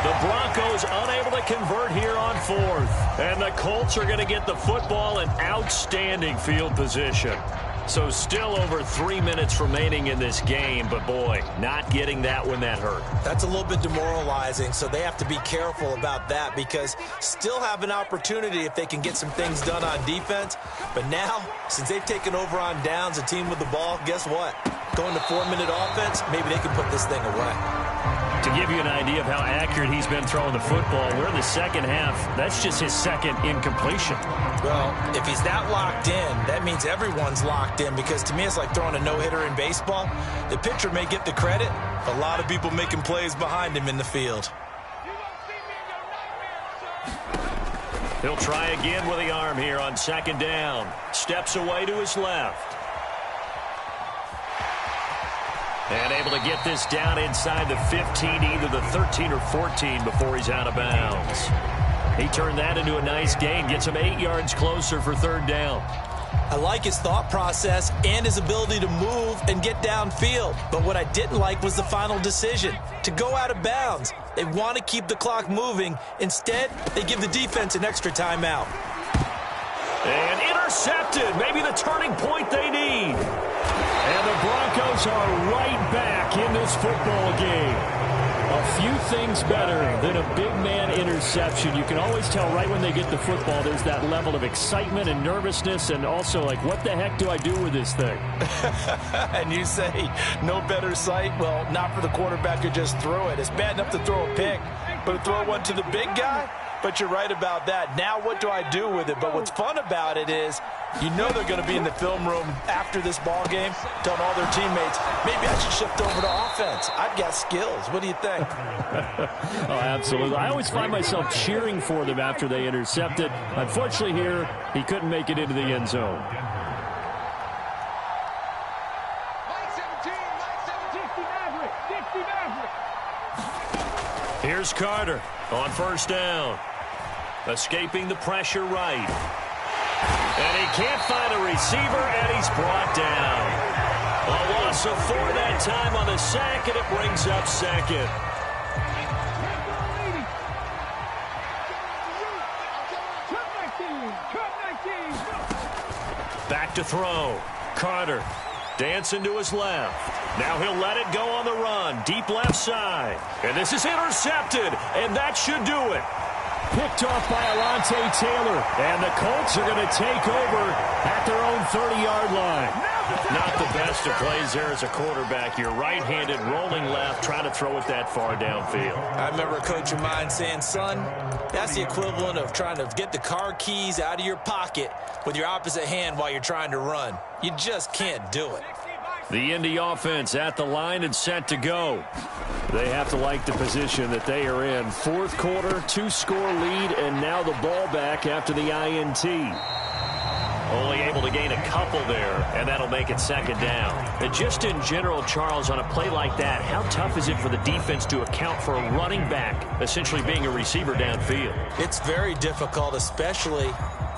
The Broncos unable to convert here on 4th. And the Colts are going to get the football in outstanding field position. So still over 3 minutes remaining in this game, but boy, not getting that when that hurt. That's a little bit demoralizing, so they have to be careful about that because still have an opportunity if they can get some things done on defense. But now, since they've taken over on downs, a team with the ball, guess what? Going to 4-minute offense, maybe they can put this thing away. To give you an idea of how accurate he's been throwing the football, we're in the 2nd half. That's just his 2nd incompletion. Well, if he's that locked in, that means everyone's locked in because to me it's like throwing a no-hitter in baseball. The pitcher may get the credit, a lot of people making plays behind him in the field. He'll try again with the arm here on 2nd down. Steps away to his left. And able to get this down inside the 15, either the 13 or 14 before he's out of bounds. He turned that into a nice gain, gets him 8 yards closer for 3rd down. I like his thought process and his ability to move and get downfield. But what I didn't like was the final decision, to go out of bounds. They want to keep the clock moving. Instead, they give the defense an extra timeout. And intercepted, maybe the turning point they need. And the Broncos are right back in this football game. A few things better than a big man interception. You can always tell right when they get the football, there's that level of excitement and nervousness, and also like, what the heck do I do with this thing? And you say, no better sight? Well, not for the quarterback who just threw it. It's bad enough to throw a pick, but to throw one to the big guy? But you're right about that. Now what do I do with it? But what's fun about it is you know they're going to be in the film room after this ball game telling all their teammates, maybe I should shift over to offense. I've got skills. What do you think? Oh, absolutely. I always find myself cheering for them after they intercept it. Unfortunately here, he couldn't make it into the end zone. Here's Carter on first down. Escaping the pressure right. And he can't find a receiver, and he's brought down. A loss of 4 that time on the sack, and it brings up second. Back to throw. Carter dancing to his left. Now he'll let it go on the run. Deep left side. And this is intercepted, and that should do it. Picked off by Alontae Taylor. And the Colts are going to take over at their own 30-yard line. Not the best of plays there as a quarterback. You're right-handed, rolling left, trying to throw it that far downfield. I remember a coach of mine saying, son, that's the equivalent of trying to get the car keys out of your pocket with your opposite hand while you're trying to run. You just can't do it. The Indy offense at the line and set to go. They have to like the position that they are in. Fourth quarter, 2-score lead, and now the ball back after the INT. Only able to gain a couple there, and that'll make it second down. And just in general, Charles, on a play like that, how tough is it for the defense to account for a running back essentially being a receiver downfield? It's very difficult, especially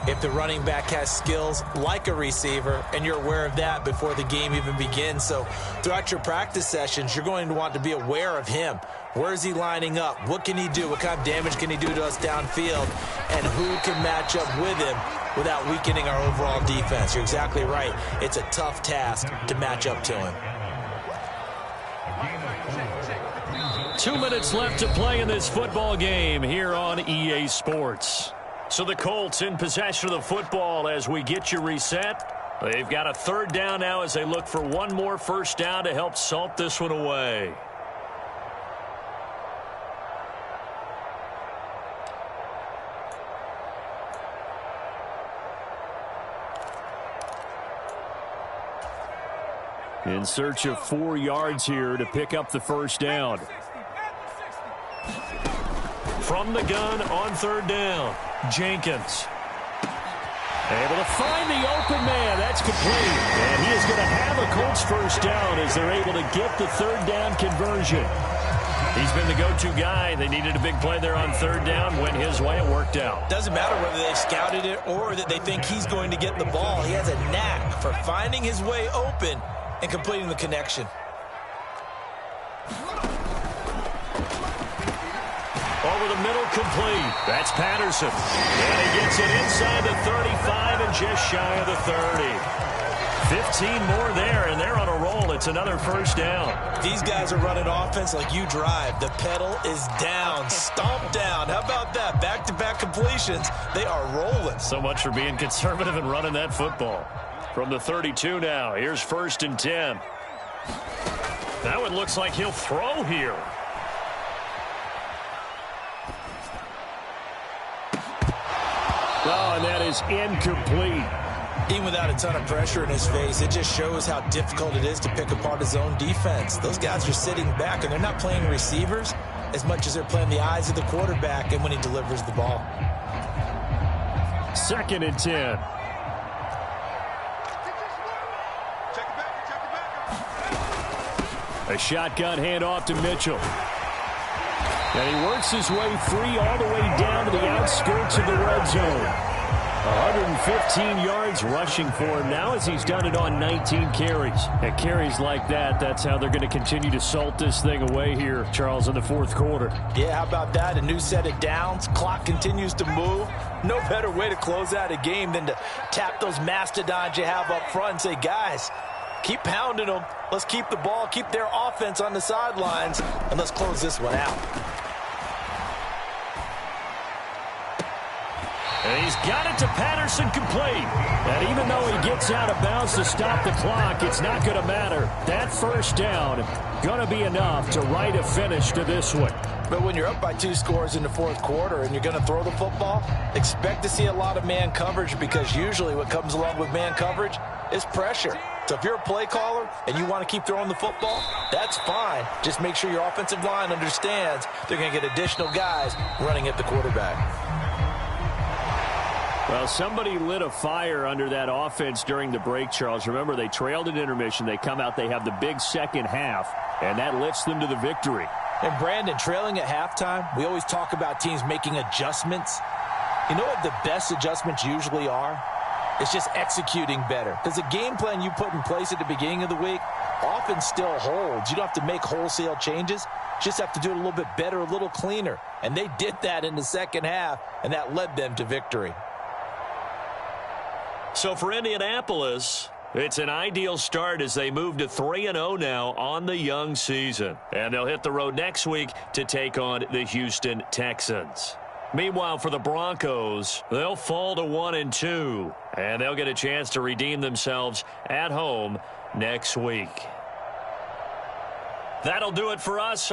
if the running back has skills like a receiver, and you're aware of that before the game even begins. So throughout your practice sessions, you're going to want to be aware of him. Where is he lining up? What can he do? What kind of damage can he do to us downfield? And who can match up with him without weakening our overall defense? You're exactly right. It's a tough task to match up to him. 2 minutes left to play in this football game here on EA Sports. So the Colts in possession of the football as we get you reset. They've got a third down now as they look for one more first down to help salt this one away. In search of 4 yards here to pick up the first down. From the gun on third down, Jenkins. Able to find the open man. That's complete. And he is going to have a Colts first down as they're able to get the third down conversion. He's been the go-to guy. They needed a big play there on third down. Went his way. It worked out. Doesn't matter whether they scouted it or that they think he's going to get the ball. He has a knack for finding his way open and completing the connection. Over the middle, complete. That's Patterson. And he gets it inside the 35 and just shy of the 30. 15 more there, and they're on a roll. It's another first down. These guys are running offense like you drive. The pedal is down, stomped down. How about that? Back-to-back completions. They are rolling. So much for being conservative and running that football. From the 32 now, here's first and 10. That one looks like he'll throw here. Oh, and that is incomplete. Even without a ton of pressure in his face, it just shows how difficult it is to pick apart his own defense. Those guys are sitting back, and they're not playing receivers as much as they're playing the eyes of the quarterback and when he delivers the ball. Second and 10. A shotgun handoff to Mitchell. And he works his way free all the way down to the outskirts of the red zone. 115 yards rushing for him now as he's done it on 19 carries. At carries like that, that's how they're going to continue to salt this thing away here, Charles, in the fourth quarter. Yeah, how about that? A new set of downs. Clock continues to move. No better way to close out a game than to tap those mastodons you have up front and say, guys, Keep pounding them. Let's keep the ball, keep their offense on the sidelines, and let's close this one out. And he's got it to Patterson, complete. And even though he gets out of bounds to stop the clock, it's not going to matter. That first down going to be enough to write a finish to this one. But when you're up by 2 scores in the fourth quarter and you're going to throw the football, expect to see a lot of man coverage, because usually what comes along with man coverage is pressure. So if you're a play caller and you want to keep throwing the football, that's fine. Just make sure your offensive line understands they're going to get additional guys running at the quarterback. Well, somebody lit a fire under that offense during the break, Charles. Remember, they trailed at intermission. They come out, they have the big second half, and that lifts them to the victory. And Brandon, trailing at halftime, we always talk about teams making adjustments. You know what the best adjustments usually are? It's just executing better. Because the game plan you put in place at the beginning of the week often still holds. You don't have to make wholesale changes. You just have to do it a little bit better, a little cleaner. And they did that in the second half, and that led them to victory. So for Indianapolis, it's an ideal start as they move to 3-0 now on the young season. And they'll hit the road next week to take on the Houston Texans. Meanwhile, for the Broncos, they'll fall to 1-2, and they'll get a chance to redeem themselves at home next week. That'll do it for us.